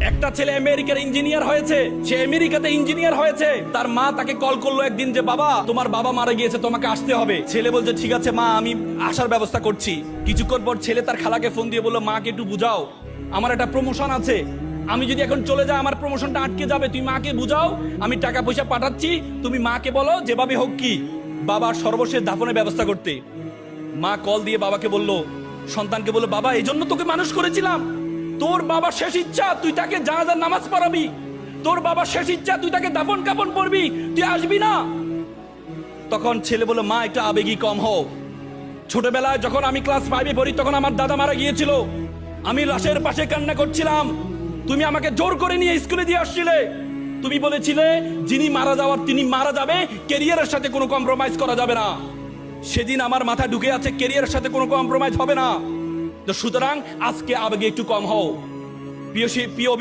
একটা ছেলে আমেরিকার ইঞ্জিনিয়ার হয়েছে, সে আমেরিকাতে ইঞ্জিনিয়ার হয়েছে। তার মা তাকে কল করলো একদিন যে বাবা, তোমার বাবা মারা গিয়েছে, তোমাকে আসতে হবে। ছেলে বলছে ঠিক আছে মা, আমি আসার ব্যবস্থা করছি। কিছুক্ষণ পর ছেলে তার খালাকে ফোন দিয়ে বললো, মাকে একটু বুঝাও, আমার একটা প্রমোশন আছে, আমি যদি এখন চলে যাই আমার প্রমোশনটা আটকে যাবে, তুমি মাকে বুঝাও, আমি টাকা পয়সা পাঠাচ্ছি, তুমি মাকে বলো যেভাবে হোক কি বাবার সর্বশেষ দাফনের ব্যবস্থা করতে। মা কল দিয়ে বাবাকে বলল, সন্তানকে বললো, বাবা এই জন্য তোকে মানুষ করেছিলাম, তোর বাবার শেষ ইচ্ছা তুই তাকে জানাজার নামাজ পড়াবি, তোর বাবার শেষ ইচ্ছা তুই তাকে দাফন কাফন পড়বি, তুই আসবি না? তখন ছেলে বলল, মা একটা আবেগী কম হও, ছোটবেলায় যখন আমি ক্লাস 5-এ পড়ি তখন আমার দাদা মারা গিয়েছিল, আমি লাশের পাশে কান্না করছিলাম, তুমি আমাকে জোর করে নিয়ে স্কুলে দিয়ে আসছিলে, তুমি বলেছিলে যিনি মারা যাওয়ার তিনি মারা যাবে, ক্যারিয়ারের সাথে কোনো কম্প্রোমাইজ করা যাবে না। সেদিন আমার মাথা ঢুকে আছে ক্যারিয়ারের সাথে কোনো কম্প্রোমাইজ হবে না। তো সুতরাং আজকে আবেগে একটু কম হও। প্রিয়